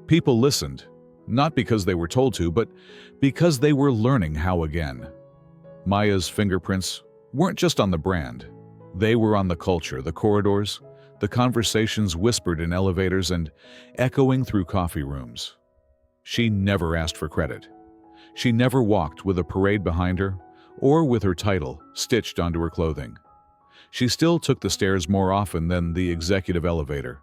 People listened, not because they were told to, but because they were learning how again. Maya's fingerprints weren't just on the brand. They were on the culture, the corridors, the conversations whispered in elevators and echoing through coffee rooms. She never asked for credit. She never walked with a parade behind her or with her title stitched onto her clothing. She still took the stairs more often than the executive elevator.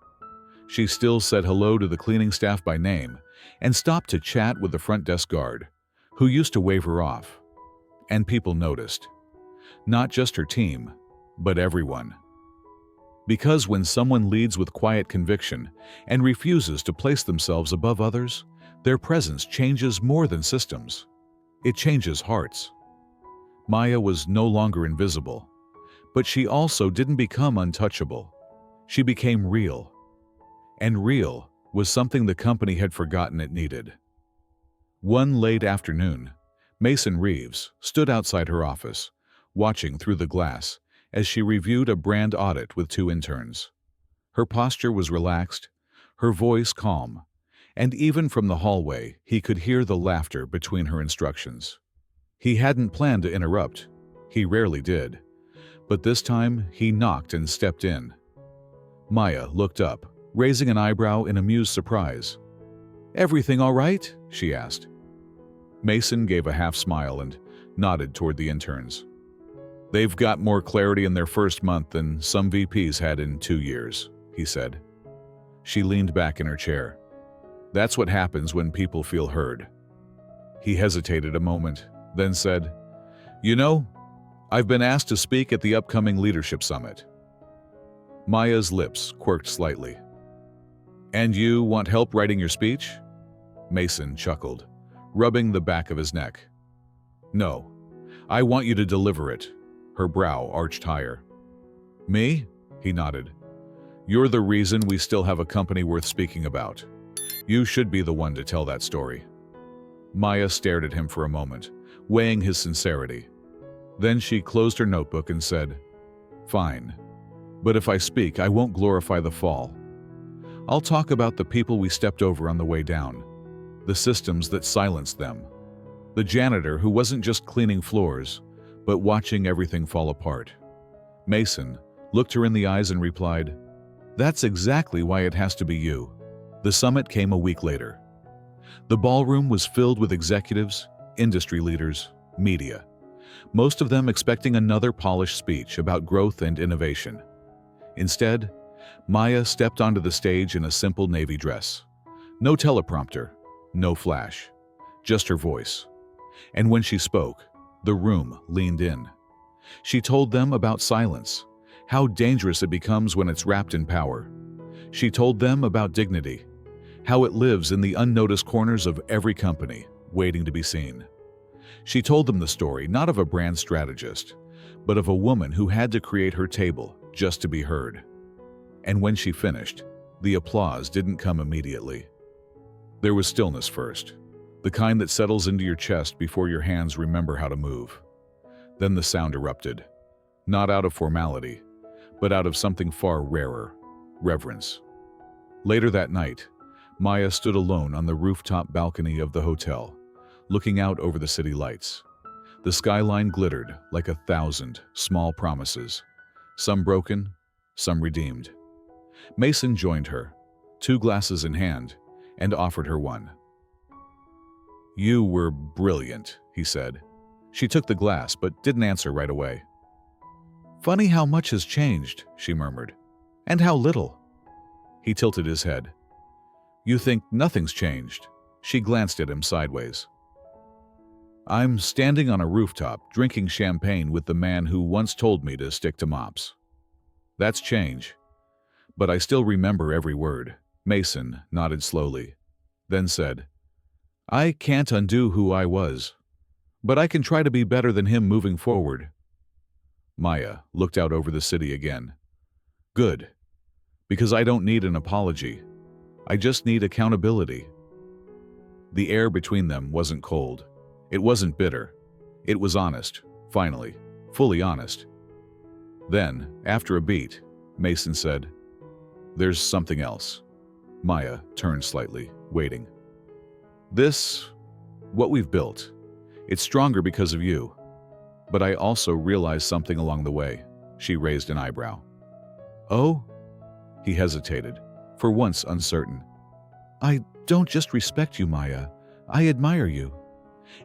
She still said hello to the cleaning staff by name and stopped to chat with the front desk guard, who used to wave her off. And people noticed. Not just her team, but everyone. Because when someone leads with quiet conviction and refuses to place themselves above others, their presence changes more than systems. It changes hearts. Maya was no longer invisible, but she also didn't become untouchable. She became real. And real was something the company had forgotten it needed. One late afternoon, Mason Reeves stood outside her office, watching through the glass as she reviewed a brand audit with two interns. Her posture was relaxed, her voice calm, and even from the hallway he could hear the laughter between her instructions. He hadn't planned to interrupt. He rarely did. But this time he knocked and stepped in. Maya looked up, raising an eyebrow in amused surprise. "Everything all right?" she asked. Mason gave a half smile and nodded toward the interns. "They've got more clarity in their first month than some VPs had in 2 years," he said. She leaned back in her chair. "That's what happens when people feel heard." He hesitated a moment, then said, "You know, I've been asked to speak at the upcoming leadership summit." Maya's lips quirked slightly. "And you want help writing your speech?" Mason chuckled, rubbing the back of his neck. "No, I want you to deliver it." Her brow arched higher. "Me?" he nodded. "You're the reason we still have a company worth speaking about. You should be the one to tell that story." Maya stared at him for a moment, weighing his sincerity. Then she closed her notebook and said, "Fine. But if I speak, I won't glorify the fall. I'll talk about the people we stepped over on the way down, the systems that silenced them, the janitor who wasn't just cleaning floors, but watching everything fall apart." Mason looked her in the eyes and replied, "That's exactly why it has to be you." The summit came a week later. The ballroom was filled with executives, industry leaders, media, most of them expecting another polished speech about growth and innovation. Instead, Maya stepped onto the stage in a simple navy dress. No teleprompter, no flash, just her voice. And when she spoke, the room leaned in. She told them about silence, how dangerous it becomes when it's wrapped in power. She told them about dignity, how it lives in the unnoticed corners of every company, waiting to be seen. She told them the story not of a brand strategist, but of a woman who had to create her table just to be heard. And when she finished, the applause didn't come immediately. There was stillness first, the kind that settles into your chest before your hands remember how to move. Then the sound erupted, not out of formality, but out of something far rarer, reverence. Later that night, Maya stood alone on the rooftop balcony of the hotel, looking out over the city lights. The skyline glittered like 1,000 small promises, some broken, some redeemed. Mason joined her, 2 glasses in hand, and offered her one. "You were brilliant," he said. She took the glass but didn't answer right away. "Funny how much has changed," she murmured. "And how little." He tilted his head. "You think nothing's changed?" She glanced at him sideways. "I'm standing on a rooftop drinking champagne with the man who once told me to stick to mops. That's change. But I still remember every word." Mason nodded slowly, then said, "I can't undo who I was, but I can try to be better than him moving forward." Maya looked out over the city again. "Good, because I don't need an apology. I just need accountability." The air between them wasn't cold. It wasn't bitter. It was honest, finally, fully honest. Then, after a beat, Mason said, "There's something else." Maya turned slightly, waiting. What we've built, it's stronger because of you. But I also realized something along the way." She raised an eyebrow. "Oh?" He hesitated, for once uncertain. "I don't just respect you, Maya. I admire you.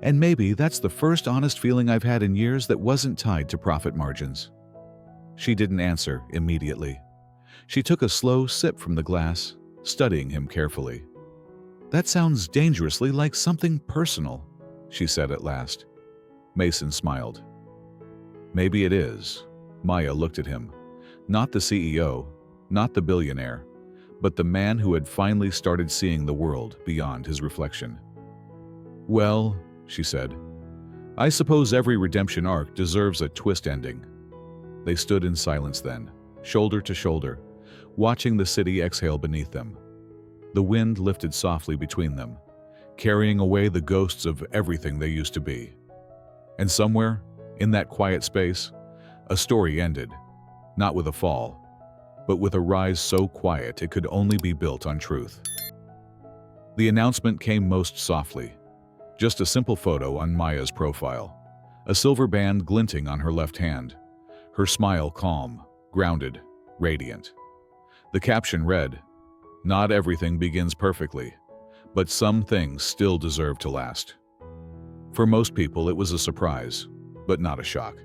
And maybe that's the first honest feeling I've had in years that wasn't tied to profit margins." She didn't answer immediately. She took a slow sip from the glass, studying him carefully. "That sounds dangerously like something personal," she said at last. Mason smiled. "Maybe it is." Maya looked at him. Not the CEO, not the billionaire, but the man who had finally started seeing the world beyond his reflection. "Well," she said, "I suppose every redemption arc deserves a twist ending." They stood in silence then, shoulder to shoulder, watching the city exhale beneath them. The wind lifted softly between them, carrying away the ghosts of everything they used to be. And somewhere, in that quiet space, a story ended, not with a fall, but with a rise so quiet it could only be built on truth. The announcement came most softly, just a simple photo on Maya's profile, a silver band glinting on her left hand, her smile calm, grounded, radiant. The caption read, "Not everything begins perfectly, but some things still deserve to last." For most people, it was a surprise, but not a shock.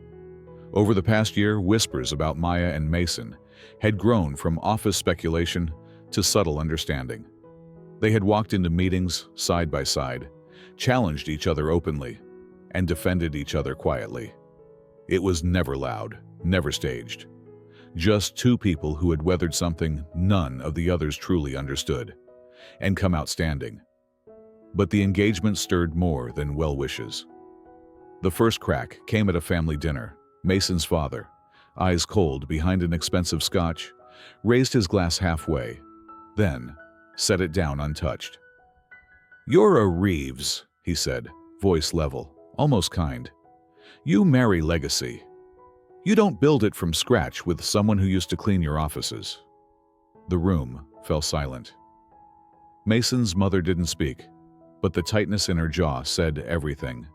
Over the past year, whispers about Maya and Mason had grown from office speculation to subtle understanding. They had walked into meetings side by side, challenged each other openly, and defended each other quietly. It was never loud, never staged. Just two people who had weathered something none of the others truly understood, and come out standing. But the engagement stirred more than well wishes. The first crack came at a family dinner. Mason's father, eyes cold behind an expensive scotch, raised his glass halfway, then set it down untouched. "You're a Reeves," he said, voice level, almost kind. "You marry legacy. You don't build it from scratch with someone who used to clean your offices." The room fell silent. Mason's mother didn't speak, but the tightness in her jaw said everything.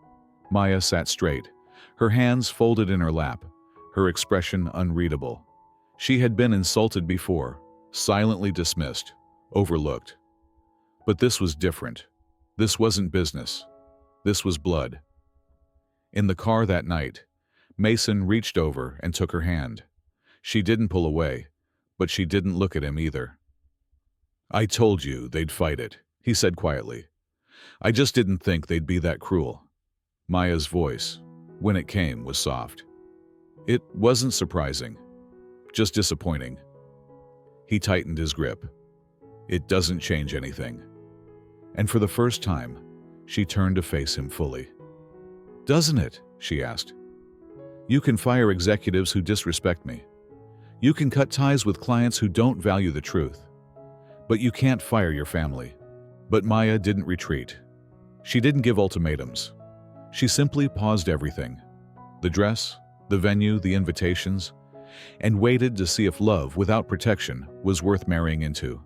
Maya sat straight, her hands folded in her lap, her expression unreadable. She had been insulted before, silently dismissed, overlooked. But this was different. This wasn't business. This was blood. In the car that night, Mason reached over and took her hand. She didn't pull away, but she didn't look at him either. "I told you they'd fight it," he said quietly. "I just didn't think they'd be that cruel." Maya's voice, when it came, was soft. It wasn't surprising, just disappointing. He tightened his grip. "It doesn't change anything." And for the first time, she turned to face him fully. "Doesn't it?" she asked. "You can fire executives who disrespect me. You can cut ties with clients who don't value the truth. But you can't fire your family." But Maya didn't retreat. She didn't give ultimatums. She simply paused everything, the dress, the venue, the invitations, and waited to see if love without protection was worth marrying into.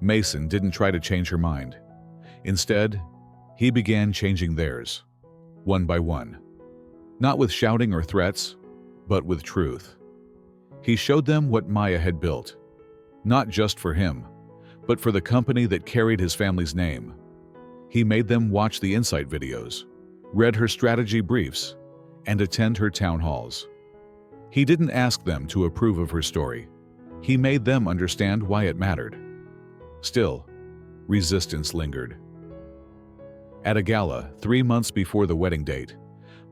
Mason didn't try to change her mind. Instead, he began changing theirs, one by one. Not with shouting or threats, but with truth. He showed them what Maya had built, not just for him, but for the company that carried his family's name. He made them watch the insight videos, read her strategy briefs, and attend her town halls. He didn't ask them to approve of her story. He made them understand why it mattered. Still, resistance lingered. At a gala 3 months before the wedding date,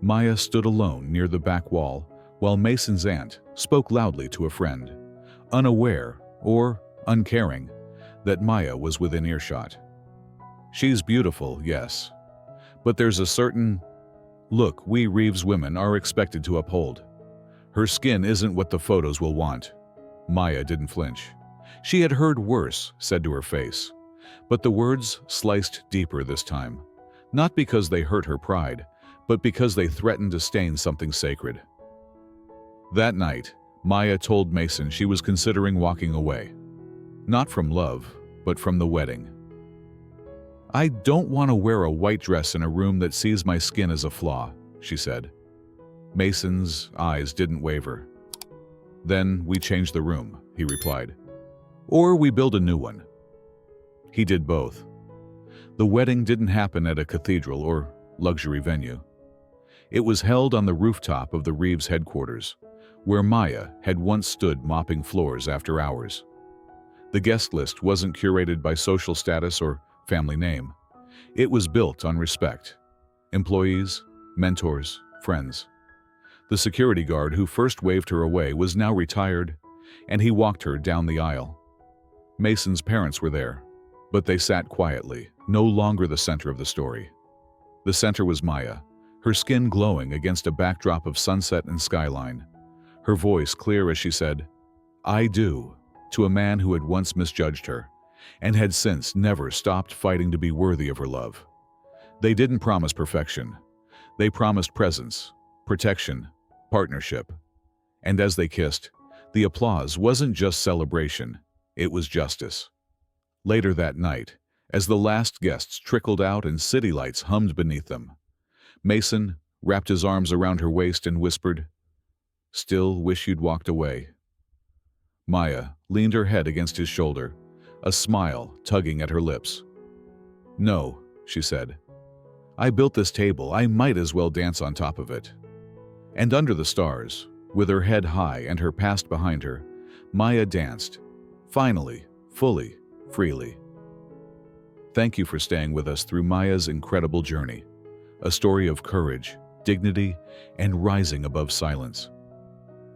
Maya stood alone near the back wall while Mason's aunt spoke loudly to a friend, unaware or uncaring that Maya was within earshot. She's beautiful, yes, but there's a certain look we Reeves women are expected to uphold. Her skin isn't what the photos will want. Maya didn't flinch. She had heard worse said to her face, but the words sliced deeper this time, not because they hurt her pride, but because they threatened to stain something sacred. That night, Maya told Mason she was considering walking away. Not from love, but from the wedding. "I don't want to wear a white dress in a room that sees my skin as a flaw," she said. Mason's eyes didn't waver. "Then we change the room," he replied. "Or we build a new one." He did both. The wedding didn't happen at a cathedral or luxury venue. It was held on the rooftop of the Reeves headquarters, where Maya had once stood mopping floors after hours. The guest list wasn't curated by social status or family name. It was built on respect. Employees, mentors, friends. The security guard who first waved her away was now retired, and he walked her down the aisle. Mason's parents were there, but they sat quietly, no longer the center of the story. The center was Maya, her skin glowing against a backdrop of sunset and skyline. Her voice clear as she said, "I do," to a man who had once misjudged her, and had since never stopped fighting to be worthy of her love. They didn't promise perfection. They promised presence, protection, partnership. And as they kissed, the applause wasn't just celebration, it was justice. Later that night, as the last guests trickled out and city lights hummed beneath them, Mason wrapped his arms around her waist and whispered, "Still wish you'd walked away." Maya leaned her head against his shoulder, a smile tugging at her lips. "No," she said. "I built this table, I might as well dance on top of it." And under the stars, with her head high and her past behind her, Maya danced, finally, fully, freely. Thank you for staying with us through Maya's incredible journey, a story of courage, dignity, and rising above silence.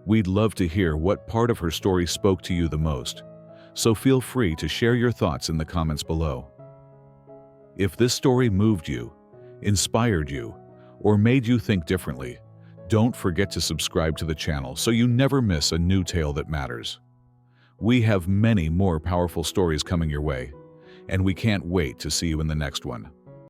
We'd love to hear what part of her story spoke to you the most, so feel free to share your thoughts in the comments below. If this story moved you, inspired you, or made you think differently, don't forget to subscribe to the channel so you never miss a new tale that matters. We have many more powerful stories coming your way, and we can't wait to see you in the next one.